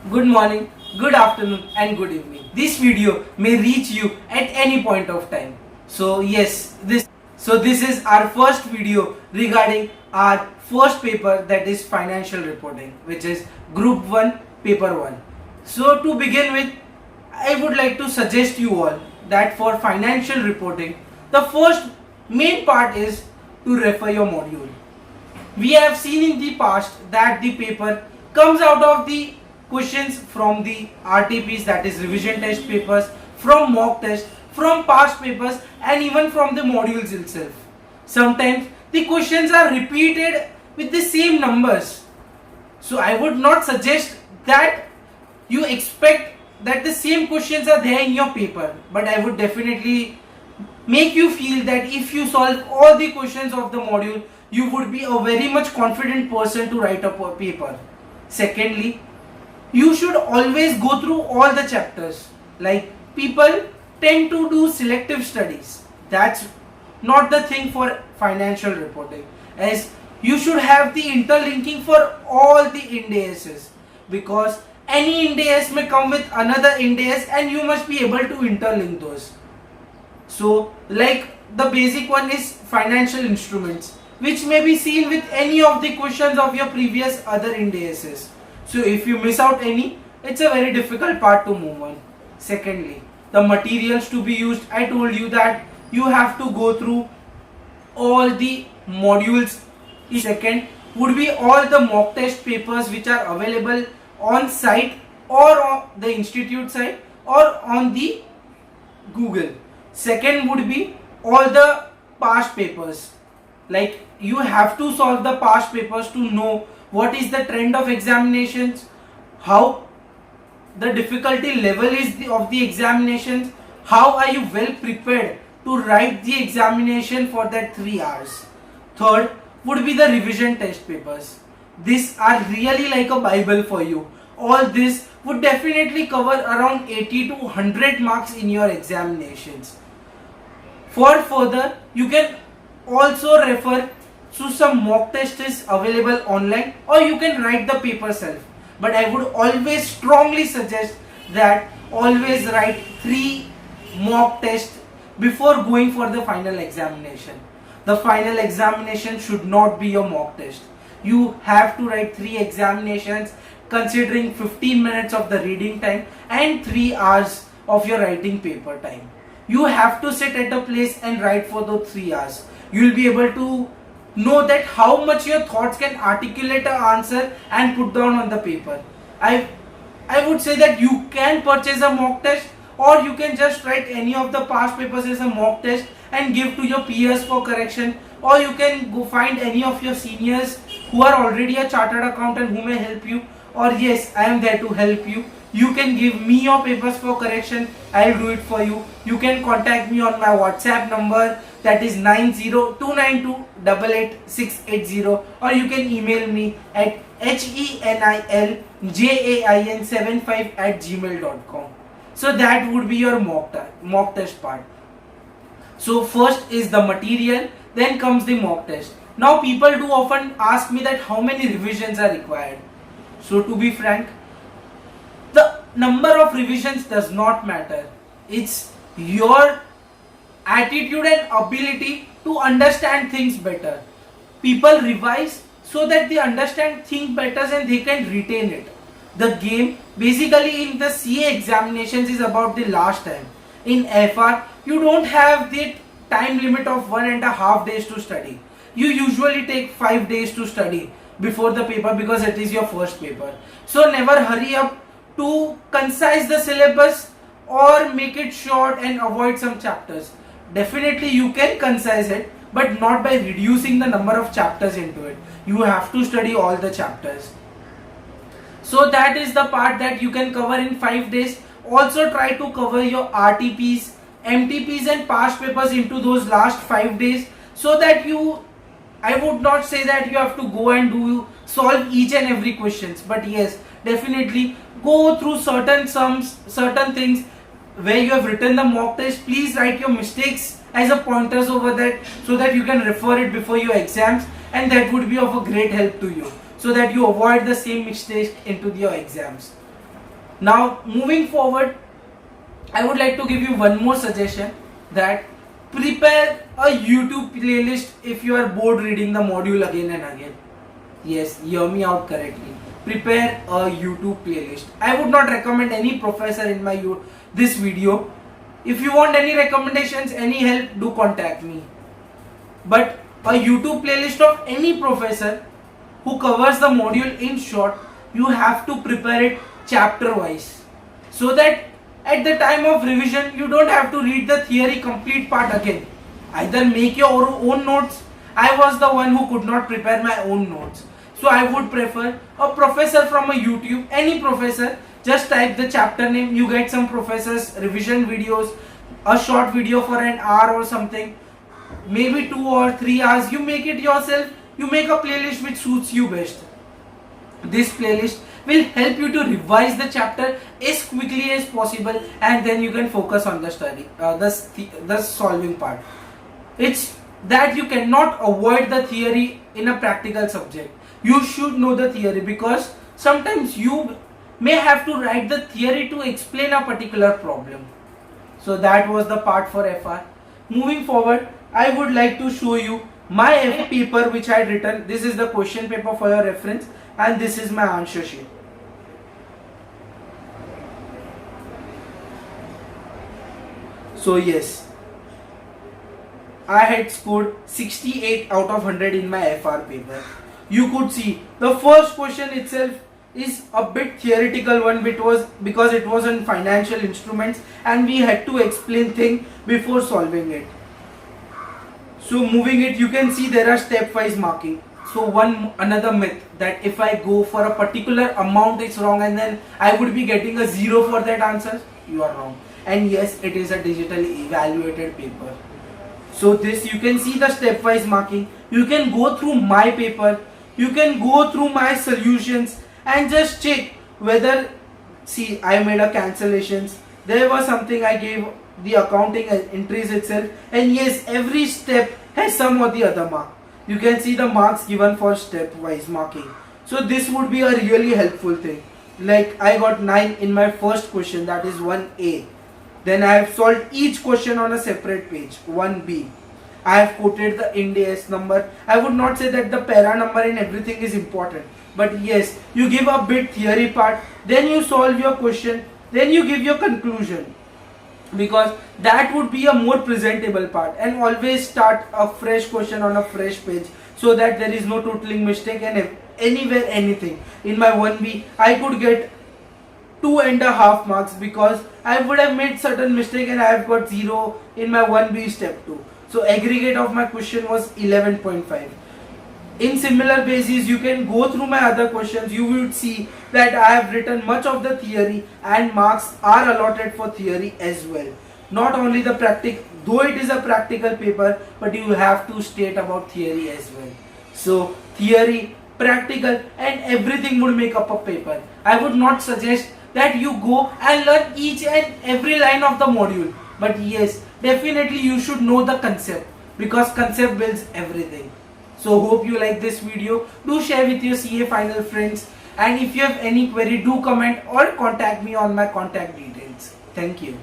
good morning, good afternoon and good evening. This video may reach you at any point of time. This is our first video regarding our first paper, that is financial reporting, which is Group 1 Paper 1. So to begin with, I would like to suggest you all that for financial reporting, the first main part is to refer your module. We have seen in the past that the paper comes out of the questions from the RTPs, that is revision test papers, from mock test, from past papers and even from the modules itself. Sometimes the questions are repeated with the same numbers. So I would not suggest that you expect that the same questions are there in your paper, but I would definitely make you feel that if you solve all the questions of the module, you would be a very much confident person to write a paper. Secondly, you should always go through all the chapters. Like, people tend to do selective studies. That's not the thing for financial reporting, as you should have the interlinking for all the Ind ASs, because any Ind AS may come with another Ind AS and you must be able to interlink those. So, like, the basic one is financial instruments, which may be seen with any of the questions of your previous other Ind ASs. So if you miss out any, it's a very difficult part to move on. Secondly, the materials to be used, I told you that you have to go through all the modules. Second would be all the mock test papers which are available on site or on the institute site or on the Google. Second would be all the past papers. Like, you have to solve the past papers to know what is the trend of examinations, how the difficulty level is of the examinations, how are you well prepared to write the examination for that 3 hours. Third would be the revision test papers. These are really like a Bible for you. All this would definitely cover around 80 to 100 marks in your examinations. For further, you can also refer to some mock tests available online, or you can write the paper self. But I would always strongly suggest that always write 3 mock tests before going for the final examination. The final examination should not be your mock test. You have to write 3 examinations considering 15 minutes of the reading time and 3 hours of your writing paper time. You have to sit at a place and write for those 3 hours. You will be able to know that how much your thoughts can articulate an answer and put down on the paper. I would say that you can purchase a mock test, or you can just write any of the past papers as a mock test and give to your peers for correction, or you can go find any of your seniors who are already a chartered accountant who may help you, or yes, I am there to help you. You can give me your papers for correction, I'll do it for you. You can contact me on my WhatsApp number, that is 9029288680, or you can email me at heniljain75@gmail.com. So that would be your mock test part. So first is the material, then comes the mock test. Now people do often ask me that how many revisions are required. So to be frank, the number of revisions does not matter. It's your attitude and ability to understand things better. People revise so that they understand things better and they can retain it. The game basically in the CA examinations is about the last time. In FR, you don't have the time limit of 1.5 days to study. You usually take 5 days to study before the paper because it is your first paper. So never hurry up to concise the syllabus or make it short and avoid some chapters. Definitely you can concise it, but not by reducing the number of chapters into it. You have to study all the chapters. So that is the part that you can cover in 5 days. Also try to cover your RTPs, MTPs and past papers into those last 5 days, so that I would not say that you have to go and solve each and every questions, but yes, definitely go through certain sums, certain things where you have written the mock test. Please write your mistakes as a pointers over that, so that you can refer it before your exams, and that would be of a great help to you, so that you avoid the same mistakes into your exams. Now moving forward, I would like to give you one more suggestion, that prepare a YouTube playlist if you are bored reading the module again and again. Yes, hear me out correctly. Prepare a YouTube playlist. I would not recommend any professor in my this video. If you want any recommendations, any help, do contact me. But a YouTube playlist of any professor who covers the module in short, you have to prepare it chapter wise, so that at the time of revision you don't have to read the theory complete part again. Either make your own notes. I was the one who could not prepare my own notes, so I would prefer a professor from a YouTube, any professor. Just type the chapter name, you get some professors revision videos, a short video for an hour or something, maybe 2 or 3 hours. You make it yourself, you make a playlist which suits you best. This playlist will help you to revise the chapter as quickly as possible, and then you can focus on the study, the solving part. It's that you cannot avoid the theory in a practical subject. You should know the theory, because sometimes you may have to write the theory to explain a particular problem. So that was the part for FR. Moving forward, I would like to show you my FR paper which I had written. This is the question paper for your reference, and this is my answer sheet. So yes, I had scored 68 out of 100 in my FR paper. You could see the first question itself is a bit theoretical one, because it was on financial instruments and we had to explain things before solving it. So moving it, you can see there are stepwise marking. So another myth, that if I go for a particular amount it's wrong and then I would be getting a 0 for that answer. You are wrong. And yes, it is a digitally evaluated paper. So this, you can see the stepwise marking. You can go through my paper, you can go through my solutions and just check whether, see, I made a cancellations, there was something I gave the accounting entries itself, and yes, every step has some or the other mark. You can see the marks given for stepwise marking. So this would be a really helpful thing. Like I got 9 in my first question, that is 1A. Then I have solved each question on a separate page. 1B. I have quoted the Ind AS number. I would not say that the para number in everything is important. But yes, you give a bit theory part, then you solve your question, then you give your conclusion. Because that would be a more presentable part. And always start a fresh question on a fresh page, so that there is no totaling mistake and anywhere anything. In my 1B, I could get 2.5 marks because I would have made certain mistake and I have got 0 in my 1B step 2. So aggregate of my question was 11.5. In similar basis, you can go through my other questions. You would see that I have written much of the theory and marks are allotted for theory as well. Not only the practical, though it is a practical paper, but you have to state about theory as well. So theory, practical and everything would make up a paper. I would not suggest that you go and learn each and every line of the module. But yes, definitely you should know the concept, because concept builds everything. So hope you like this video. Do share with your CA final friends, and if you have any query, do comment or contact me on my contact details. Thank you.